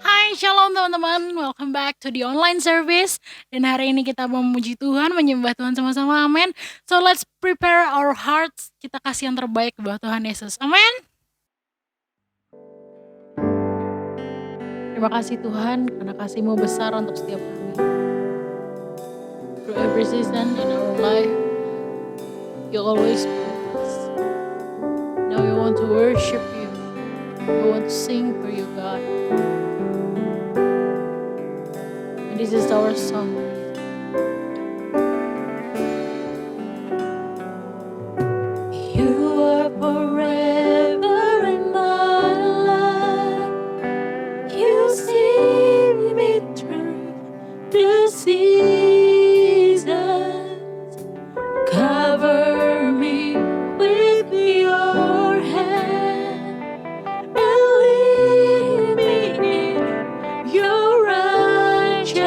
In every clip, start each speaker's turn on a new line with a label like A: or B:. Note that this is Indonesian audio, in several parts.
A: Hai, shalom teman-teman. Welcome back to the online service. Dan hari ini kita mau memuji Tuhan, menyembah Tuhan sama-sama. Amin. So let's prepare our hearts. Kita kasih yang terbaik buat Tuhan Yesus. Amin. Terima kasih Tuhan karena kasih-Mu besar untuk setiap kami. Through every season in our life, You always be with us. Now we want to worship You. We want to sing for You, God. And this is our song. You are forever in my life. You see me through the seasons. Cover me with Your hand and lead me in Your righteousness.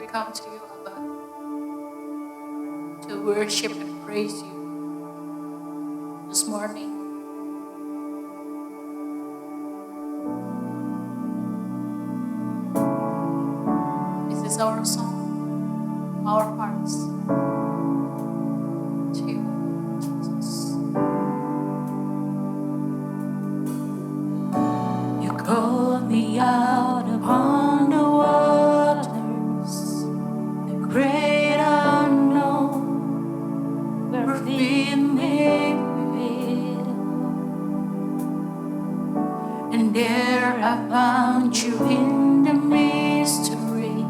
A: we come to you, Abba, to worship and praise you this morning. This is our song, our hearts to you, Jesus.
B: You called me out upon the waters, the great unknown, where feet may fail. And there I found you in the mystery,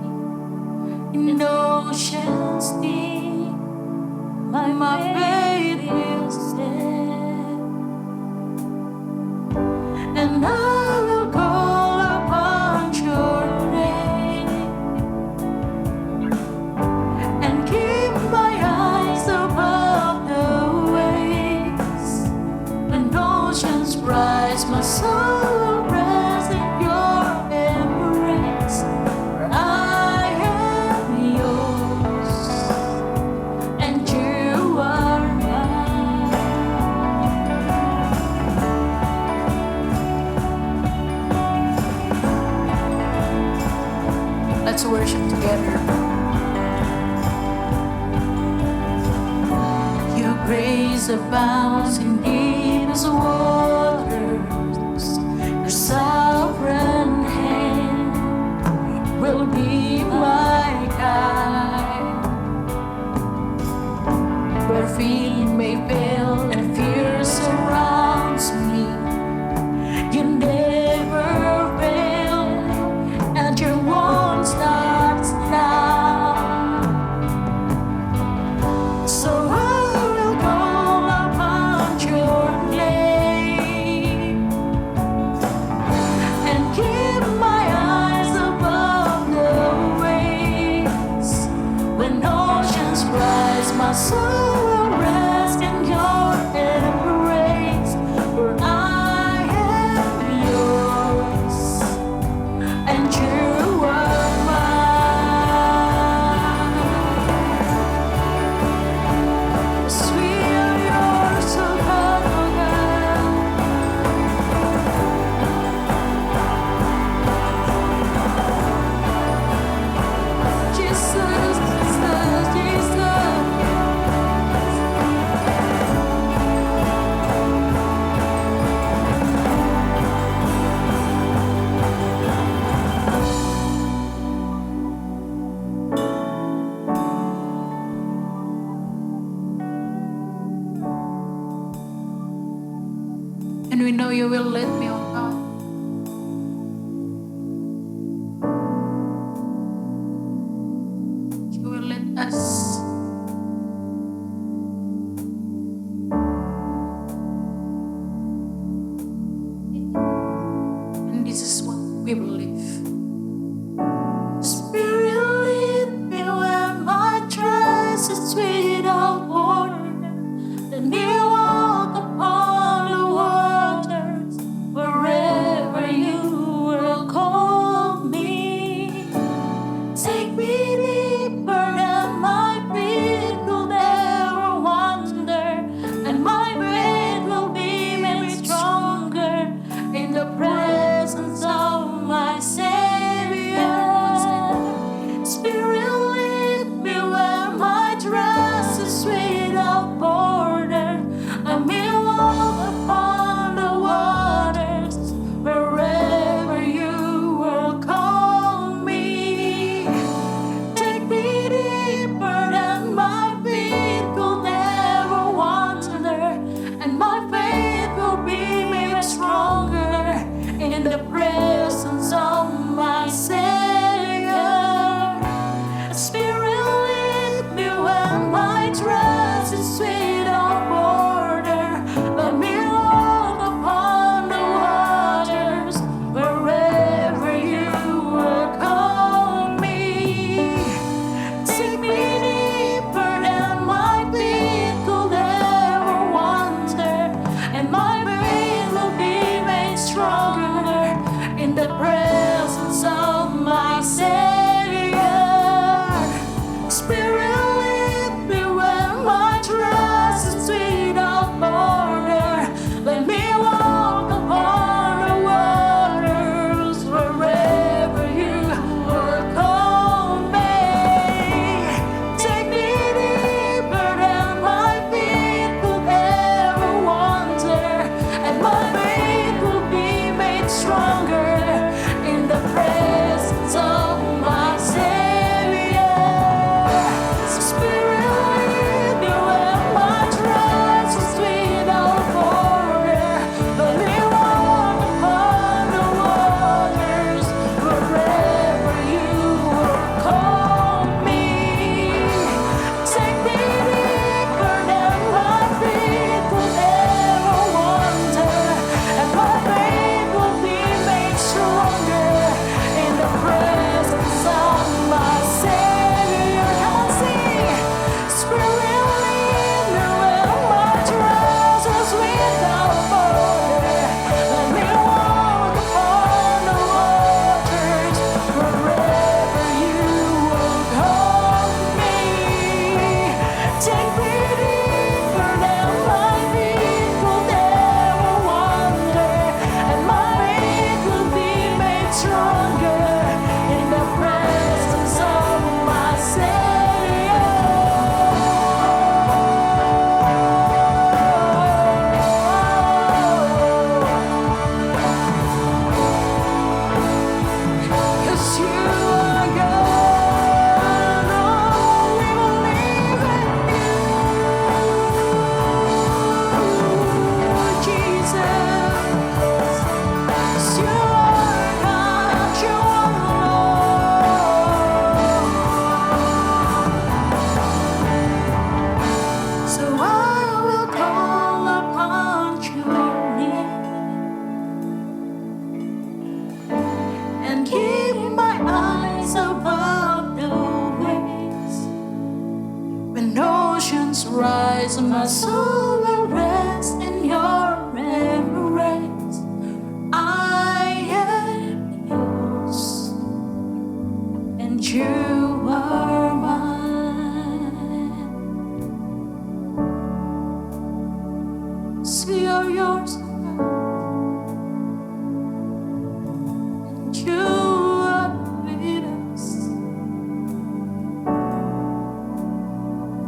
B: in the ocean's deep, my faith will stand. And I will call upon your name and keep my eyes above the waves. When oceans rise, my soul will rest in your embrace. For I am yours, and you are mine.
A: Let's worship together.
B: Your grace abounds in deepest waters. Your sovereign hand will be my guide. Where feet may fail and fear surrounds me, you never fail, and your won't starts now. So I will call upon your name and keep my eyes above the waves. When oceans rise, my soul will rest in your embrace. For I am yours, and you are mine. Sweet are yours, O God. Jesus, Jesus, Jesus.
A: And we know you will lead me, oh God. You will lead us. And this is what we believe.
B: Spirit, lead me where my trust is without border. Let me walk upon the waters wherever you will call me. Take me deeper than my feet will ever wander, and my faith will be made stronger in the presence of my Savior. Spirit, lead me where my trust is without border. Let me walk upon the waters wherever you will call me. Take me deeper than my feet could ever wander, and my faith will be made stronger in the presence of my Savior. Spirit, lead me where my trust is without border. Let me walk upon the waters wherever you will call me. Take me deeper than my feet could ever wander, and my faith will be made stronger in the presence of my Savior. soul will rest in your embrace. I am yours, and you are mine. So you're yours, and you are with us.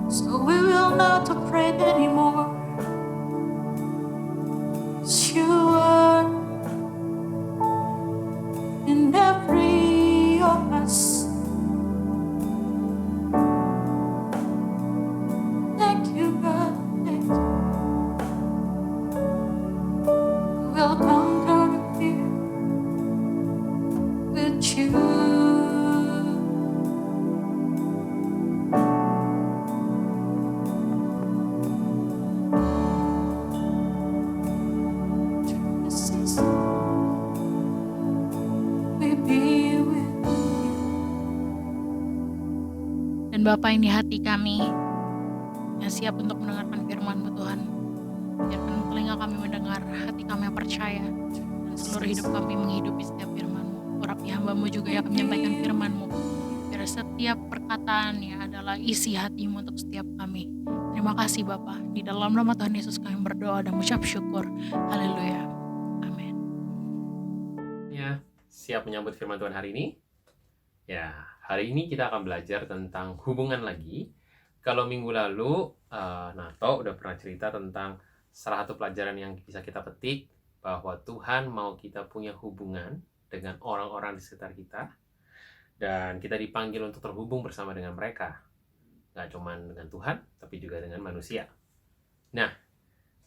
B: So we will not afraid anymore. 'Cause you are in every of us. Thank you, God. Thank you. We'll conquer the fear with you. Through the season, we be with you.
A: Dan Bapa, ini hati kami yang siap untuk mendengarkan firman-Mu Tuhan. Biarkan telinga kami mendengar, hati kami yang percaya, dan seluruh hidup kami menghidupi setiap firman-Mu. Urapi hamba-Mu juga yang akan menyampaikan firman-Mu. Biar setiap perkataannya adalah isi hati-Mu untuk setiap kami. Terima kasih Bapa. Di dalam nama Tuhan Yesus kami berdoa dan mengucap syukur. Haleluya. Amin.
C: Ya, siap menyambut firman Tuhan hari ini? Ya, hari ini kita akan belajar tentang hubungan lagi. Kalau minggu lalu, Nato udah pernah cerita tentang salah satu pelajaran yang bisa kita petik, bahwa Tuhan mau kita punya hubungan dengan orang-orang di sekitar kita, dan kita dipanggil untuk terhubung bersama dengan mereka. Nggak cuma dengan Tuhan, tapi juga dengan manusia. Nah,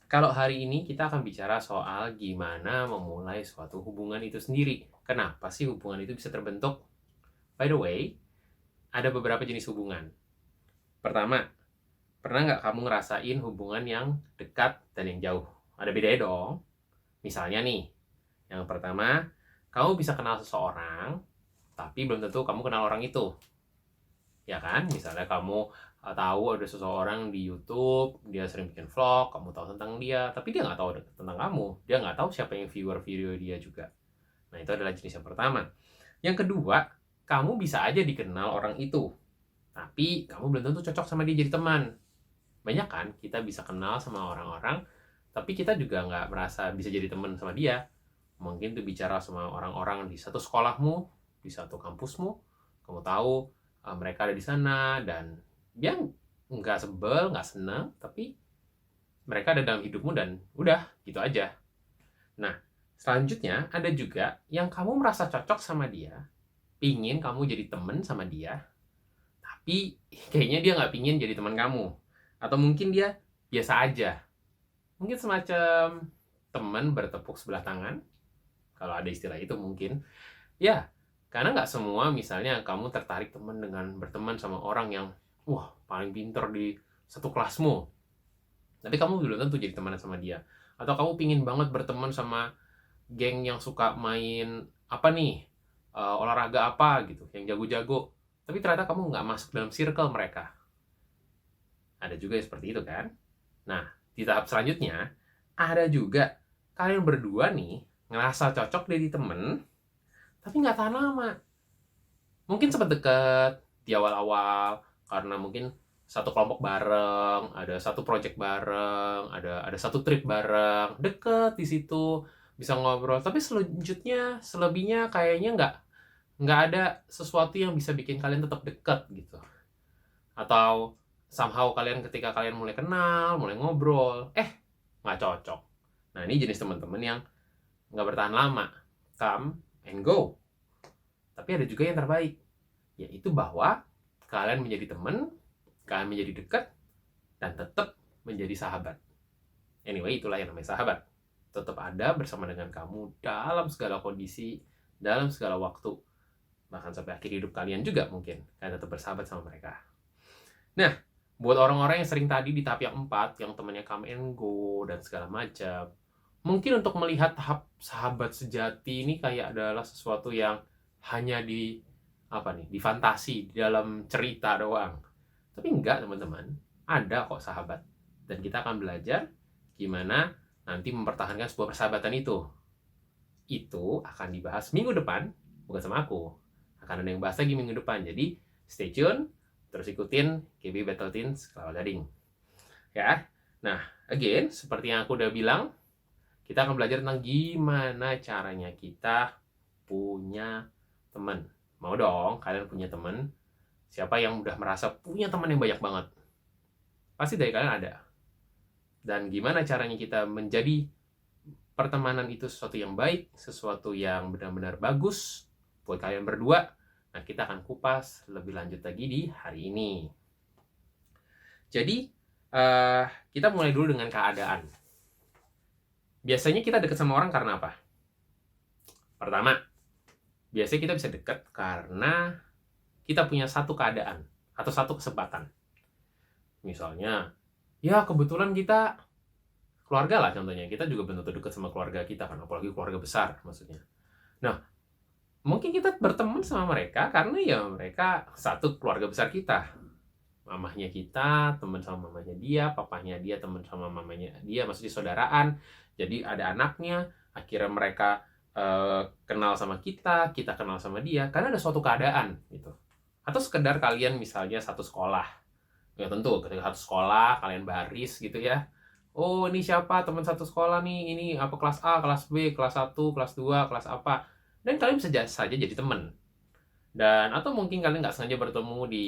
C: kalau hari ini kita akan bicara soal gimana memulai suatu hubungan itu sendiri. Kenapa sih hubungan itu bisa terbentuk? By the way, ada beberapa jenis hubungan. Pertama, pernah nggak kamu ngerasain hubungan yang dekat dan yang jauh? Ada bedanya dong. Misalnya nih, yang pertama, kamu bisa kenal seseorang, tapi belum tentu kamu kenal orang itu. Ya kan? Misalnya kamu tahu ada seseorang di YouTube, dia sering bikin vlog, kamu tahu tentang dia, tapi dia nggak tahu tentang kamu. Dia nggak tahu siapa yang viewer video dia juga. Nah, itu adalah jenis yang pertama. Yang kedua, kamu bisa aja dikenal orang itu, tapi kamu belum tentu cocok sama dia jadi teman. Banyak kan kita bisa kenal sama orang-orang, tapi kita juga nggak merasa bisa jadi teman sama dia. Mungkin tuh bicara sama orang-orang di satu sekolahmu, di satu kampusmu, kamu tahu mereka ada di sana, dan dia nggak sebel, nggak senang, tapi mereka ada dalam hidupmu dan udah, gitu aja. Nah, selanjutnya ada juga yang kamu merasa cocok sama dia, pingin kamu jadi teman sama dia, tapi kayaknya dia nggak pingin jadi teman kamu. Atau mungkin dia biasa aja. Mungkin semacam teman bertepuk sebelah tangan, kalau ada istilah itu mungkin. Ya, karena nggak semua misalnya kamu tertarik berteman sama orang yang wah paling pinter di satu kelasmu, tapi kamu belum tentu jadi teman sama dia. Atau kamu pingin banget berteman sama geng yang suka main apa nih, olahraga apa gitu, yang jago-jago, tapi ternyata kamu nggak masuk dalam circle mereka. Ada juga yang seperti itu kan. Nah, di tahap selanjutnya ada juga kalian berdua nih ngerasa cocok jadi temen, tapi nggak tahan lama. Mungkin sempat deket di awal-awal karena mungkin satu kelompok bareng, ada satu project bareng, ada satu trip bareng, deket di situ, bisa ngobrol. Tapi selebihnya kayaknya nggak ada sesuatu yang bisa bikin kalian tetap deket gitu. Atau somehow ketika kalian mulai kenal, mulai ngobrol, nggak cocok. Nah, ini jenis teman-teman yang nggak bertahan lama, come and go. Tapi ada juga yang terbaik, yaitu bahwa kalian menjadi teman, kalian menjadi dekat, dan tetap menjadi sahabat. Anyway, itulah yang namanya sahabat. Tetap ada bersama dengan kamu dalam segala kondisi, dalam segala waktu, bahkan sampai akhir hidup kalian juga mungkin. Kalian tetap bersahabat sama mereka. Nah, buat orang-orang yang sering tadi di tahap yang 4, yang temannya come and go, dan segala macam, mungkin untuk melihat tahap sahabat sejati ini kayak adalah sesuatu yang hanya di fantasi, di dalam cerita doang. Tapi enggak, teman-teman. Ada kok sahabat. Dan kita akan belajar gimana nanti mempertahankan sebuah persahabatan itu. Itu akan dibahas minggu depan, bukan sama aku. Akan ada yang bahas lagi minggu depan. Jadi stay tune, terus ikutin KB Battle Teens Kelapa Gading. Ya. Nah, again, seperti yang aku udah bilang, kita akan belajar tentang gimana caranya kita punya teman. Mau dong kalian punya teman? Siapa yang udah merasa punya teman yang banyak banget? Pasti dari kalian ada. Dan gimana caranya kita menjadi pertemanan itu sesuatu yang baik, sesuatu yang benar-benar bagus buat kalian berdua. Nah, kita akan kupas lebih lanjut lagi di hari ini. Jadi, kita mulai dulu dengan keadaan. Biasanya kita dekat sama orang karena apa? Pertama, biasanya kita bisa dekat karena kita punya satu keadaan atau satu kesempatan. Misalnya, ya kebetulan kita keluarga lah contohnya. Kita juga belum tentu dekat sama keluarga kita kan, apalagi keluarga besar maksudnya. Nah, mungkin kita berteman sama mereka karena ya mereka satu keluarga besar kita. Mamahnya kita teman sama mamanya dia, papahnya dia teman sama mamanya dia, maksudnya saudaraan. Jadi ada anaknya, akhirnya mereka kenal sama kita kenal sama dia karena ada suatu keadaan gitu. Atau sekedar kalian misalnya satu sekolah. Ya tentu ketika satu sekolah kalian baris gitu ya. Oh, ini siapa teman satu sekolah nih? Ini apa kelas A, kelas B, kelas 1, kelas 2, kelas apa? Dan kalian bisa saja jadi teman. Dan atau mungkin kalian nggak sengaja bertemu di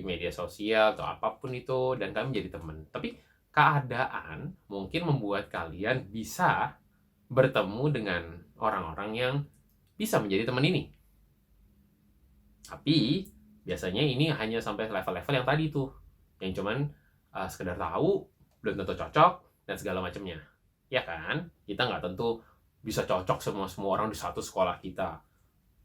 C: media sosial atau apapun itu dan kalian jadi teman. Tapi keadaan mungkin membuat kalian bisa bertemu dengan orang-orang yang bisa menjadi teman ini. Tapi biasanya ini hanya sampai level-level yang tadi tuh, yang cuman sekedar tahu, belum tentu cocok dan segala macamnya. Ya kan? Kita nggak tentu bisa cocok sama semua orang di satu sekolah kita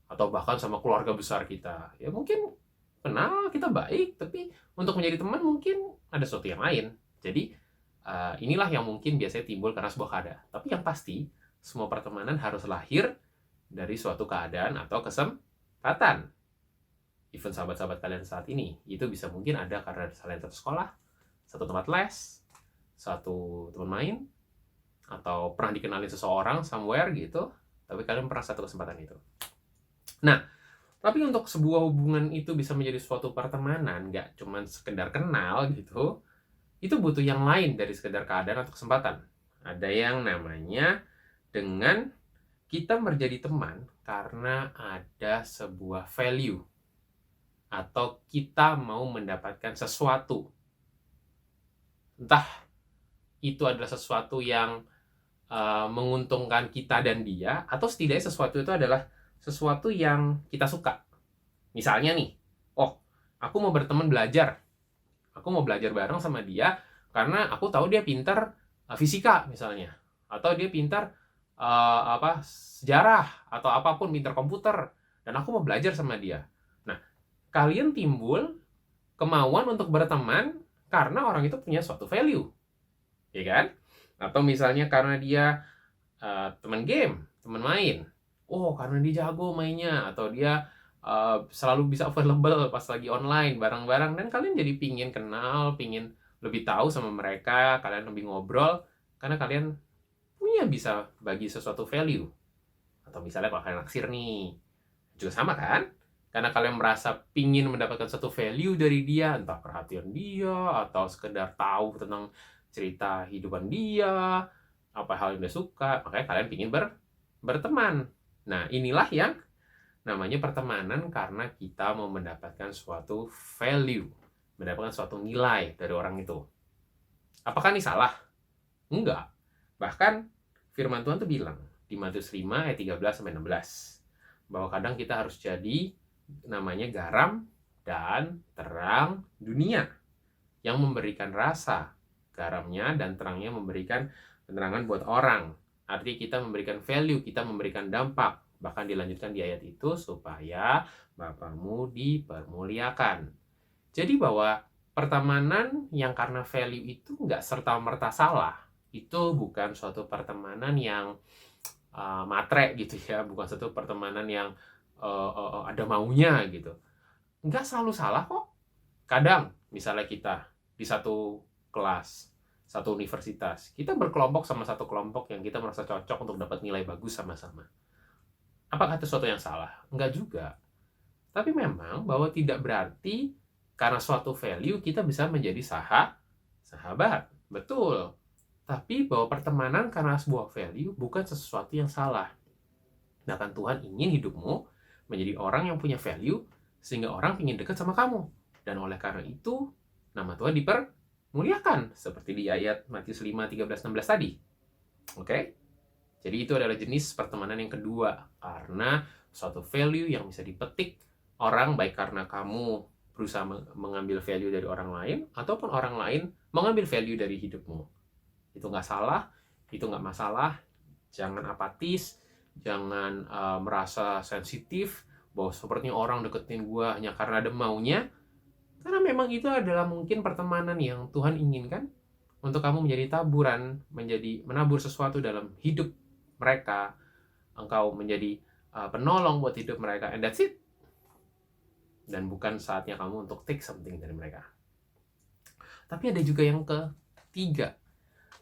C: atau bahkan sama keluarga besar kita. Ya mungkin kenal kita baik, tapi untuk menjadi teman mungkin ada sesuatu yang lain. Jadi inilah yang mungkin biasanya timbul karena sebuah keadaan. Tapi yang pasti semua pertemanan harus lahir dari suatu keadaan atau kesempatan. Even sahabat-sahabat kalian saat ini itu bisa mungkin ada karena kalian satu sekolah, satu tempat les, satu teman main, atau pernah dikenalin seseorang somewhere gitu, tapi kalian pernah satu kesempatan itu. Nah, tapi untuk sebuah hubungan itu bisa menjadi suatu pertemanan, nggak cuma sekedar kenal gitu, itu butuh yang lain dari sekedar keadaan atau kesempatan. Ada yang namanya dengan kita menjadi teman karena ada sebuah value atau kita mau mendapatkan sesuatu. Entah itu adalah sesuatu yang menguntungkan kita dan dia, atau setidaknya sesuatu itu adalah sesuatu yang kita suka. Misalnya nih, oh, aku mau berteman belajar. Aku mau belajar bareng sama dia karena aku tahu dia pintar fisika misalnya, atau dia pintar sejarah atau apapun, pintar komputer, dan aku mau belajar sama dia. Nah, kalian timbul kemauan untuk berteman karena orang itu punya suatu value, ya kan? Atau misalnya karena dia teman game, teman main. Oh, karena dia jago mainnya, atau dia selalu bisa available pas lagi online bareng-bareng, dan kalian jadi pingin kenal, pingin lebih tahu sama mereka, kalian lebih ngobrol karena kalian punya bisa bagi sesuatu value. Atau misalnya kalau kalian naksir nih, juga sama kan? Karena kalian merasa pingin mendapatkan satu value dari dia, entah perhatian dia, atau sekedar tahu tentang cerita hidupan dia, apa hal yang dia suka, makanya kalian pingin berteman. Nah, inilah yang namanya pertemanan karena kita mau mendapatkan suatu value, mendapatkan suatu nilai dari orang itu. Apakah ini salah? Enggak. Bahkan firman Tuhan tuh bilang di Matius 5 ayat 13-16 bahwa kadang kita harus jadi namanya garam dan terang dunia yang memberikan rasa. Garamnya dan terangnya memberikan penerangan buat orang. Artinya kita memberikan value, kita memberikan dampak. Bahkan dilanjutkan di ayat itu supaya Bapamu dipermuliakan. Jadi bahwa pertemanan yang karena value itu nggak serta-merta salah. Itu bukan suatu pertemanan yang matre gitu ya, bukan suatu pertemanan yang ada maunya gitu. Nggak selalu salah kok. Kadang misalnya kita di satu kelas satu universitas. Kita berkelompok sama satu kelompok yang kita merasa cocok untuk dapat nilai bagus sama-sama. Apakah itu sesuatu yang salah? Enggak juga. Tapi memang bahwa tidak berarti karena suatu value kita bisa menjadi sahabat. Betul. Tapi bahwa pertemanan karena sebuah value bukan sesuatu yang salah. Bahkan Tuhan ingin hidupmu menjadi orang yang punya value sehingga orang ingin dekat sama kamu. Dan oleh karena itu, nama Tuhan dipermuliakan. Seperti di ayat Matius 5, 13, 16 tadi. Oke? Jadi itu adalah jenis pertemanan yang kedua. Karena suatu value yang bisa dipetik orang, baik karena kamu berusaha mengambil value dari orang lain, ataupun orang lain mengambil value dari hidupmu. Itu nggak salah, itu nggak masalah. Jangan apatis, jangan merasa sensitif, bahwa sepertinya orang deketin gue hanya karena ada maunya. Karena memang itu adalah mungkin pertemanan yang Tuhan inginkan untuk kamu menjadi taburan, menabur sesuatu dalam hidup mereka. Engkau menjadi penolong buat hidup mereka, and that's it. Dan bukan saatnya kamu untuk take something dari mereka. Tapi ada juga yang ketiga,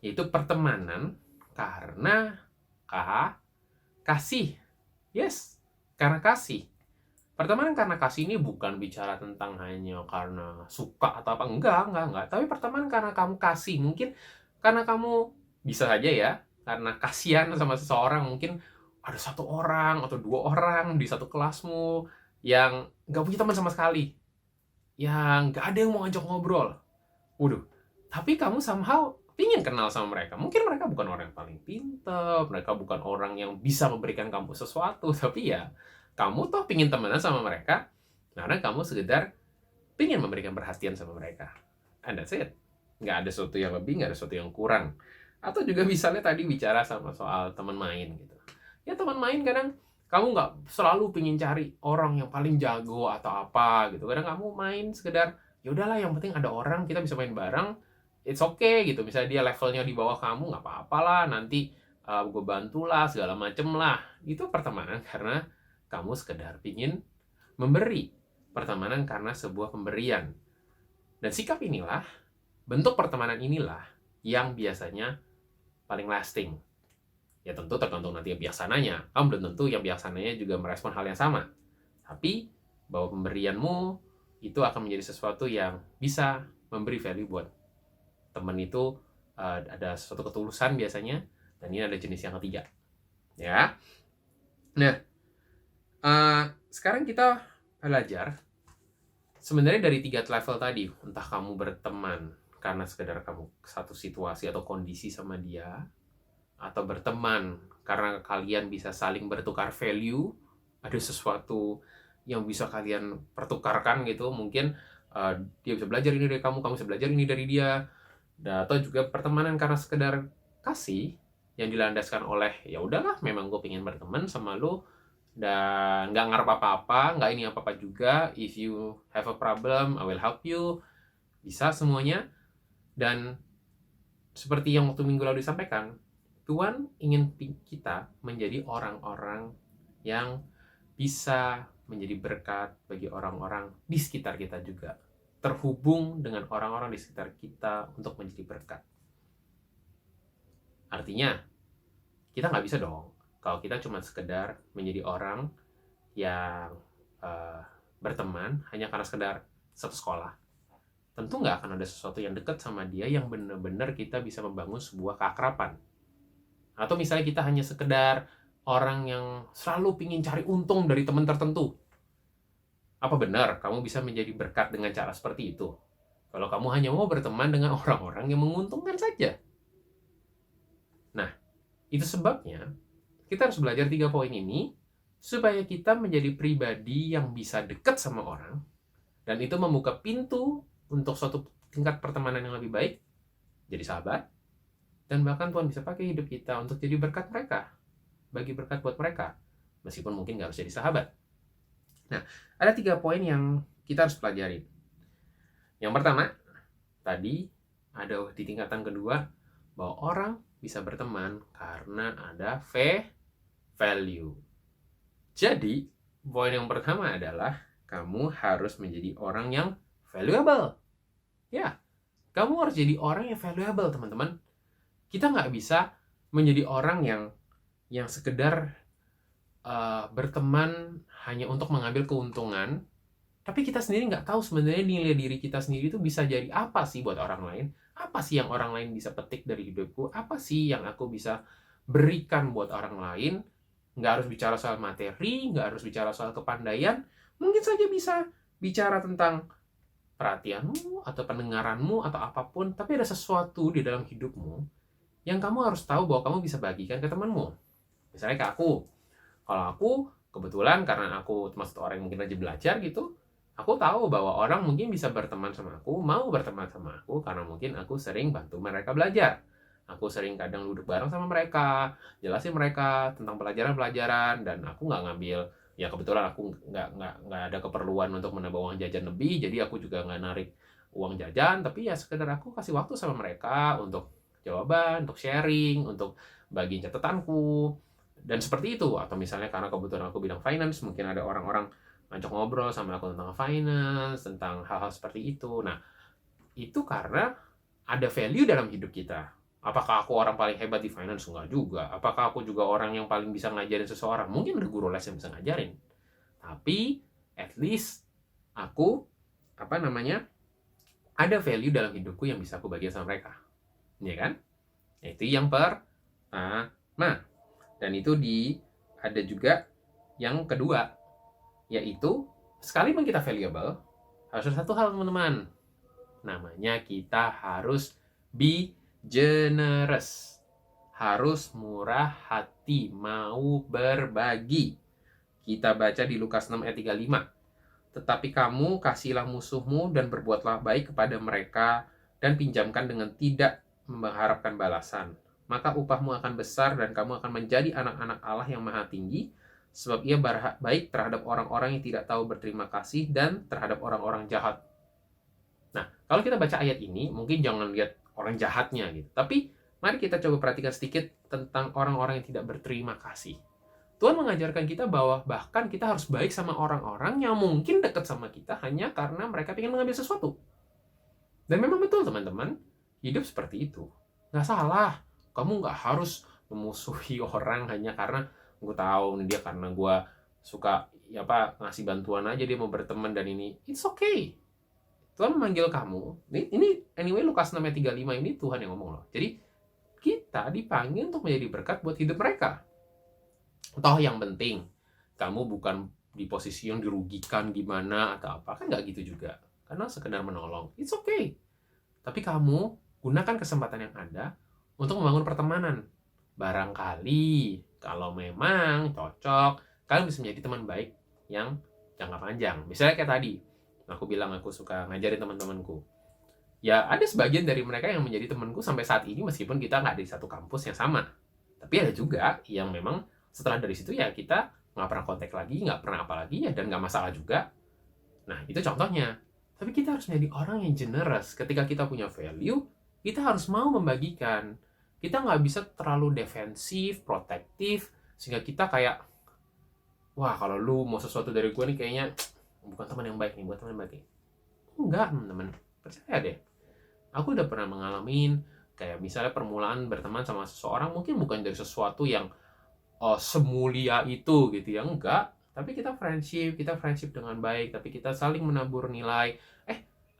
C: yaitu pertemanan karena kasih. Yes, karena kasih. Pertemanan karena kasih ini bukan bicara tentang hanya karena suka atau apa. Enggak. Tapi pertemanan karena kamu kasih. Mungkin karena kamu bisa saja ya, karena kasihan sama seseorang. Mungkin ada satu orang atau dua orang di satu kelasmu yang nggak punya teman sama sekali, yang nggak ada yang mau ngajak ngobrol. Waduh, tapi kamu somehow ingin kenal sama mereka. Mungkin mereka bukan orang yang paling pintar, mereka bukan orang yang bisa memberikan kamu sesuatu, tapi ya kamu toh pingin temenan sama mereka karena kamu sekedar pingin memberikan perhatian sama mereka. And that's it. Nggak ada sesuatu yang lebih, nggak ada sesuatu yang kurang. Atau juga misalnya tadi bicara sama soal teman main gitu. Ya teman main kadang kamu nggak selalu pingin cari orang yang paling jago atau apa gitu. Kadang kamu main sekedar, ya udahlah yang penting ada orang, kita bisa main bareng, it's okay gitu. Misalnya dia levelnya di bawah kamu, nggak apa-apa lah, nanti gue bantulah, segala macem lah. Itu pertemanan karena kamu sekedar pingin memberi. Pertemanan karena sebuah pemberian. Dan sikap inilah, bentuk pertemanan inilah yang biasanya paling lasting. Ya tentu tergantung nanti yang bijaksananya. Kamu belum tentu yang bijaksananya juga merespon hal yang sama. Tapi bahwa pemberianmu itu akan menjadi sesuatu yang bisa memberi value buat teman itu. Ada suatu ketulusan biasanya. Dan ini ada jenis yang ketiga. Ya. Nah, sekarang kita belajar sebenarnya dari 3 level tadi. Entah kamu berteman karena sekedar kamu satu situasi atau kondisi sama dia, atau berteman karena kalian bisa saling bertukar value, ada sesuatu yang bisa kalian pertukarkan gitu. Mungkin dia bisa belajar ini dari kamu bisa belajar ini dari dia. Atau juga pertemanan karena sekedar kasih yang dilandaskan oleh ya udahlah, memang gue pengen berteman sama lo dan nggak ngarep apa-apa, nggak ini apa-apa juga. If you have a problem, I will help you. Bisa semuanya. Dan seperti yang waktu minggu lalu disampaikan, Tuhan ingin kita menjadi orang-orang yang bisa menjadi berkat bagi orang-orang di sekitar kita juga. Terhubung dengan orang-orang di sekitar kita untuk menjadi berkat. Artinya, kita nggak bisa dong kalau kita cuma sekedar menjadi orang yang berteman hanya karena sekedar satu sekolah. Tentu nggak akan ada sesuatu yang dekat sama dia yang benar-benar kita bisa membangun sebuah keakraban. Atau misalnya kita hanya sekedar orang yang selalu pingin cari untung dari teman tertentu. Apa benar kamu bisa menjadi berkat dengan cara seperti itu? Kalau kamu hanya mau berteman dengan orang-orang yang menguntungkan saja. Nah, itu sebabnya kita harus belajar 3 poin ini supaya kita menjadi pribadi yang bisa dekat sama orang, dan itu membuka pintu untuk suatu tingkat pertemanan yang lebih baik, jadi sahabat, dan bahkan Tuhan bisa pakai hidup kita untuk jadi berkat mereka, bagi berkat buat mereka, meskipun mungkin nggak harus jadi sahabat. Nah, ada 3 poin yang kita harus pelajari. Yang pertama, tadi ada di tingkatan kedua, bahwa orang bisa berteman karena ada value. Jadi, poin yang pertama adalah kamu harus menjadi orang yang valuable. Ya, Kamu harus jadi orang yang valuable, teman-teman. Kita nggak bisa menjadi orang yang sekedar berteman hanya untuk mengambil keuntungan, tapi kita sendiri nggak tahu sebenarnya nilai diri kita sendiri itu bisa jadi apa sih buat orang lain. Apa sih yang orang lain bisa petik dari hidupku? Apa sih yang aku bisa berikan buat orang lain? Nggak harus bicara soal materi, nggak harus bicara soal kepandaian. Mungkin saja bisa bicara tentang perhatianmu, atau pendengaranmu, atau apapun. Tapi ada sesuatu di dalam hidupmu yang kamu harus tahu bahwa kamu bisa bagikan ke temanmu. Misalnya kayak aku. Kalau aku, kebetulan karena aku termasuk orang yang mungkin rajin belajar gitu, aku tahu bahwa orang mungkin bisa berteman sama aku, mau berteman sama aku, karena mungkin aku sering bantu mereka belajar. Aku sering kadang duduk bareng sama mereka, jelasin mereka tentang pelajaran-pelajaran, dan aku nggak ngambil, ya kebetulan aku nggak ada keperluan untuk menambah uang jajan lebih, jadi aku juga nggak narik uang jajan, tapi ya sekedar aku kasih waktu sama mereka untuk jawaban, untuk sharing, untuk bagiin catatanku, dan seperti itu. Atau misalnya karena kebetulan aku bidang finance, mungkin ada orang-orang ngajak ngobrol sama aku tentang finance, tentang hal-hal seperti itu. Nah, itu karena ada value dalam hidup kita. Apakah aku orang paling hebat di finance? Enggak juga. Apakah aku juga orang yang paling bisa ngajarin seseorang? Mungkin ada guru les yang bisa ngajarin. Tapi, at least, aku, ada value dalam hidupku yang bisa aku bagi sama mereka. Iya kan? Itu yang pertama. Dan itu ada juga yang kedua, yaitu sekalipun kita valuable, harus ada satu hal, teman-teman. Namanya kita harus be generous. Harus murah hati, mau berbagi. Kita baca di Lukas 6 ayat 35. Tetapi kamu kasihlah musuhmu dan berbuatlah baik kepada mereka dan pinjamkan dengan tidak mengharapkan balasan. Maka upahmu akan besar dan kamu akan menjadi anak-anak Allah yang maha tinggi, sebab ia baik terhadap orang-orang yang tidak tahu berterima kasih dan terhadap orang-orang jahat. Nah, kalau kita baca ayat ini, mungkin jangan lihat orang jahatnya gitu. Tapi mari kita coba perhatikan sedikit tentang orang-orang yang tidak berterima kasih. Tuhan mengajarkan kita bahwa bahkan kita harus baik sama orang-orang yang mungkin dekat sama kita hanya karena mereka ingin mengambil sesuatu. Dan memang betul, teman-teman, hidup seperti itu. Nggak salah. Kamu nggak harus memusuhi orang hanya karena gue tahu dia karena gue suka ngasih bantuan aja dia mau berteman dan ini. It's okay. Tuhan memanggil kamu. Ini anyway Lukas 6 ayat 35 ini Tuhan yang ngomong loh. Jadi kita dipanggil untuk menjadi berkat buat hidup mereka. Toh yang penting kamu bukan di posisi yang dirugikan gimana atau apa, kan nggak gitu juga. Karena sekedar menolong. It's okay. Tapi kamu gunakan kesempatan yang ada untuk membangun pertemanan. Barangkali kalau memang cocok, kalian bisa menjadi teman baik yang jangka panjang. Misalnya kayak tadi, aku bilang aku suka ngajarin teman-temanku. Ya ada sebagian dari mereka yang menjadi temanku sampai saat ini meskipun kita nggak di satu kampus yang sama. Tapi ada juga yang memang setelah dari situ ya kita nggak pernah kontak lagi, nggak pernah apa lagi ya, dan nggak masalah juga. Nah itu contohnya. Tapi kita harus menjadi orang yang generous. Ketika kita punya value, kita harus mau membagikan. Kita nggak bisa terlalu defensif, protektif, sehingga kita kayak, wah kalau lu mau sesuatu dari gue nih kayaknya bukan teman yang baik nih, buat teman yang baik nih. Enggak, teman-teman. Percaya deh. Aku udah pernah mengalami kayak misalnya permulaan berteman sama seseorang mungkin bukan dari sesuatu yang semulia itu gitu ya, enggak. Tapi kita friendship dengan baik, tapi kita saling menabur nilai.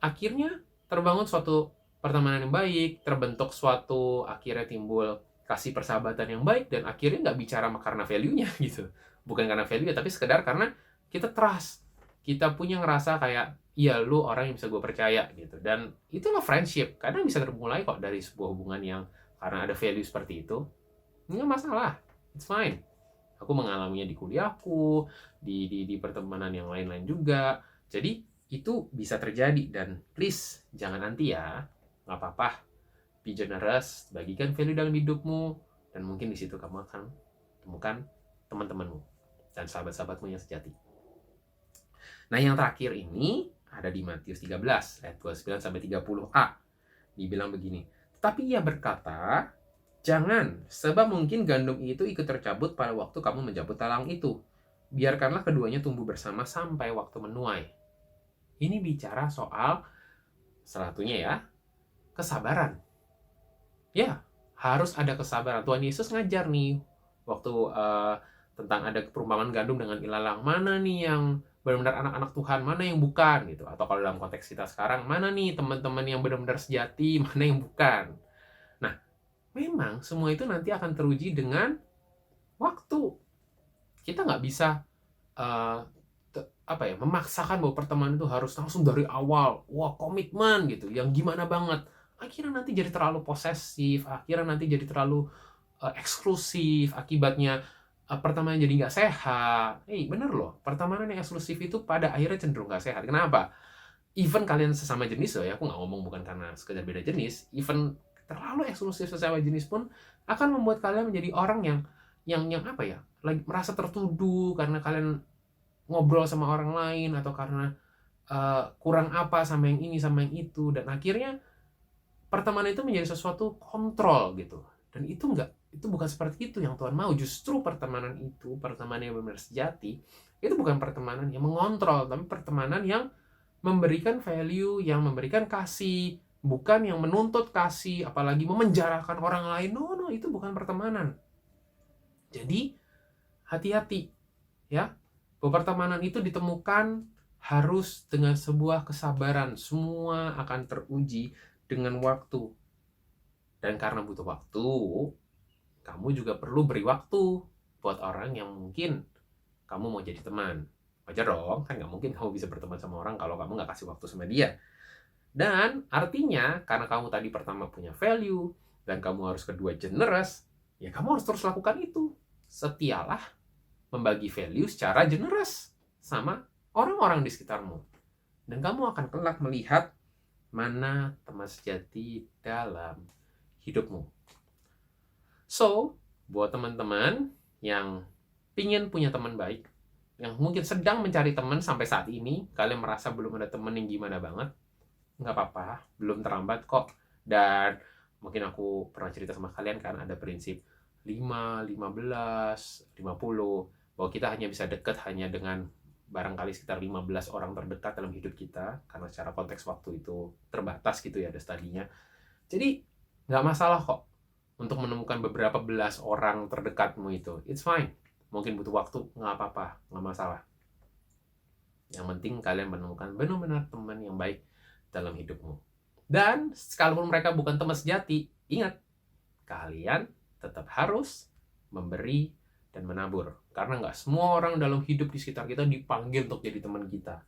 C: Akhirnya terbangun suatu pertemanan yang baik, terbentuk suatu, akhirnya timbul kasih persahabatan yang baik, dan akhirnya nggak bicara karena value-nya gitu. Bukan karena value, tapi sekedar karena kita trust. Kita punya ngerasa kayak, iya lu orang yang bisa gue percaya gitu. Dan itulah friendship. Kadang bisa termulai kok dari sebuah hubungan yang karena ada value seperti itu. Nggak masalah. It's fine. Aku mengalaminya di kuliahku, di pertemanan yang lain-lain juga. Jadi itu bisa terjadi, dan please jangan anti ya. Nggak apa-apa, be generous, bagikan value dalam hidupmu, dan mungkin di situ kamu akan temukan teman-temanmu dan sahabat-sahabatmu yang sejati. Nah yang terakhir ini ada di Matius 13 ayat 29-30a. Dibilang begini, tetapi ia berkata, jangan, sebab mungkin gandum itu ikut tercabut pada waktu kamu menjabut talang itu. Biarkanlah keduanya tumbuh bersama sampai waktu menuai. Ini bicara soal salah satunya ya, kesabaran. Ya, harus ada kesabaran. Tuhan Yesus ngajar nih waktu tentang ada perumpamaan gandum dengan ilalang. Mana nih yang benar-benar anak-anak Tuhan, mana yang bukan gitu. Atau kalau dalam konteks kita sekarang, mana nih teman-teman yang benar-benar sejati, mana yang bukan. Nah, memang semua itu nanti akan teruji dengan waktu. Kita nggak bisa memaksakan bahwa pertemanan itu harus langsung dari awal, wah komitmen gitu, yang gimana banget. Akhirnya nanti jadi terlalu posesif, akhirnya nanti jadi terlalu eksklusif, akibatnya pertemanan jadi nggak sehat. Bener loh, pertemanan yang eksklusif itu pada akhirnya cenderung nggak sehat. Kenapa? Even kalian sesama jenis loh ya, aku nggak ngomong bukan karena sekedar beda jenis, even terlalu eksklusif sesama jenis pun akan membuat kalian menjadi orang yang lagi merasa tertuduh karena kalian ngobrol sama orang lain, atau karena kurang apa sama yang ini sama yang itu, dan akhirnya pertemanan itu menjadi sesuatu kontrol gitu. Dan itu bukan seperti itu yang Tuhan mau. Justru pertemanan yang benar sejati, itu bukan pertemanan yang mengontrol, tapi pertemanan yang memberikan value, yang memberikan kasih, bukan yang menuntut kasih, apalagi memenjarakan orang lain. No, itu bukan pertemanan. Jadi, hati-hati ya. Bahwa pertemanan itu ditemukan harus dengan sebuah kesabaran. Semua akan teruji dengan waktu. Dan karena butuh waktu, kamu juga perlu beri waktu buat orang yang mungkin kamu mau jadi teman. Wajar dong, kan nggak mungkin kamu bisa berteman sama orang kalau kamu nggak kasih waktu sama dia. Dan artinya, karena kamu tadi pertama punya value, dan kamu harus kedua generous, ya kamu harus terus lakukan itu. Setialah membagi value secara generous sama orang-orang di sekitarmu. Dan kamu akan kelak melihat mana teman sejati dalam hidupmu. So, buat teman-teman yang pingin punya teman baik, yang mungkin sedang mencari teman sampai saat ini, kalian merasa belum ada teman yang gimana banget, nggak apa-apa, belum terlambat kok. Dan mungkin aku pernah cerita sama kalian kan, ada prinsip 5, 15, 50, bahwa kita hanya bisa dekat hanya dengan barangkali sekitar 15 orang terdekat dalam hidup kita, karena secara konteks waktu itu terbatas gitu ya, ada studinya. Jadi nggak masalah kok untuk menemukan beberapa belas orang terdekatmu itu. It's fine. Mungkin butuh waktu, nggak apa-apa, nggak masalah. Yang penting kalian menemukan benar-benar teman yang baik dalam hidupmu. Dan sekalipun mereka bukan teman sejati, ingat, kalian tetap harus memberi dan menabur. Karena nggak semua orang dalam hidup di sekitar kita dipanggil untuk jadi teman kita.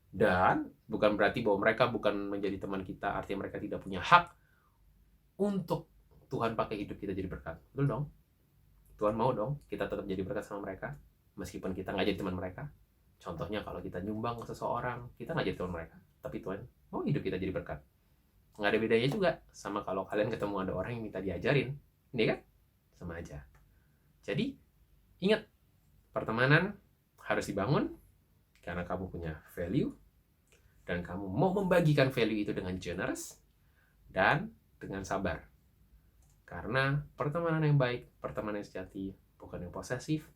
C: Dan bukan berarti bahwa mereka bukan menjadi teman kita, artinya mereka tidak punya hak untuk Tuhan pakai hidup kita jadi berkat. Betul dong? Tuhan mau dong kita tetap jadi berkat sama mereka, meskipun kita nggak jadi teman mereka. Contohnya kalau kita nyumbang ke seseorang, kita nggak jadi teman mereka, tapi Tuhan mau hidup kita jadi berkat. Nggak ada bedanya juga sama kalau kalian ketemu ada orang yang minta diajarin. Ini kan? Sama aja. Jadi, ingat, pertemanan harus dibangun karena kamu punya value, dan kamu mau membagikan value itu dengan generous dan dengan sabar. Karena pertemanan yang baik, pertemanan yang sejati, bukan yang posesif,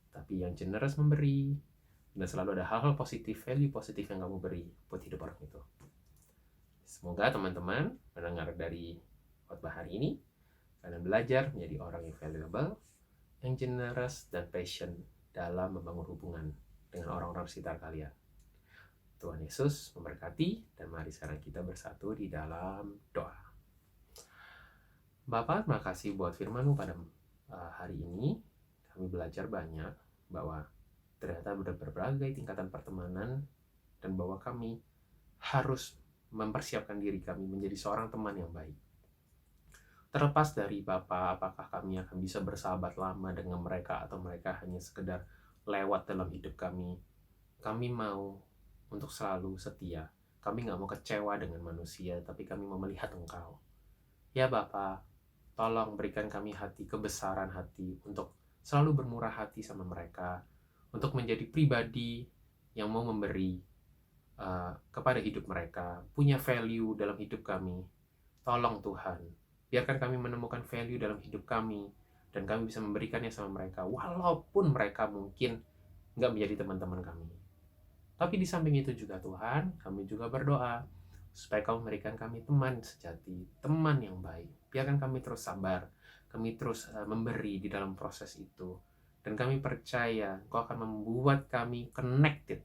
C: tapi yang generous memberi, dan selalu ada hal-hal positif, value positif yang kamu beri buat hidup orang itu. Semoga teman-teman mendengar dari khotbah hari ini, kalian belajar menjadi orang yang valuable, yang generous dan passion dalam membangun hubungan dengan orang-orang sekitar kalian. Tuhan Yesus memberkati, dan mari sekarang kita bersatu di dalam doa. Bapa, terima kasih buat firman-Mu pada hari ini. Kami belajar banyak bahwa ternyata ada berbagai tingkatan pertemanan, dan bahwa kami harus mempersiapkan diri kami menjadi seorang teman yang baik. Terlepas dari Bapa, apakah kami akan bisa bersahabat lama dengan mereka, atau mereka hanya sekedar lewat dalam hidup kami. Kami mau untuk selalu setia. Kami nggak mau kecewa dengan manusia, tapi kami mau melihat Engkau. Ya Bapa, tolong berikan kami hati, kebesaran hati, untuk selalu bermurah hati sama mereka, untuk menjadi pribadi yang mau memberi kepada hidup mereka, punya value dalam hidup kami. Tolong Tuhan, biarkan kami menemukan value dalam hidup kami, dan kami bisa memberikannya sama mereka, walaupun mereka mungkin nggak menjadi teman-teman kami. Tapi di samping itu juga Tuhan, kami juga berdoa supaya Kau memberikan kami teman sejati, teman yang baik. Biarkan kami terus sabar, kami terus memberi di dalam proses itu. Dan kami percaya Kau akan membuat kami connected,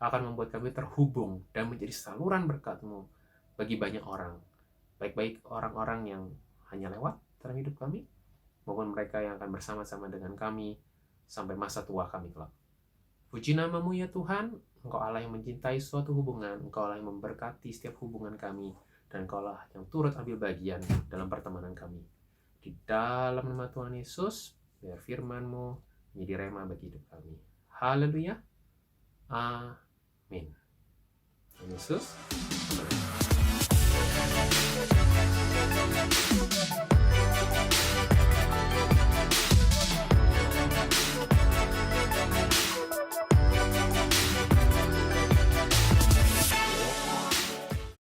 C: akan membuat kami terhubung dan menjadi saluran berkat-Mu bagi banyak orang. Baik-baik orang-orang yang hanya lewat dalam hidup kami, maupun mereka yang akan bersama-sama dengan kami sampai masa tua kami kelak. Puji nama-Mu ya Tuhan, Engkau Allah yang mencintai suatu hubungan, Engkau Allah yang memberkati setiap hubungan kami, dan Engkau Allah yang turut ambil bagian dalam pertemanan kami. Di dalam nama Tuhan Yesus, biar firman-Mu menjadi rema bagi hidup kami. Haleluya. Amin. Tuhan Yesus. Amin.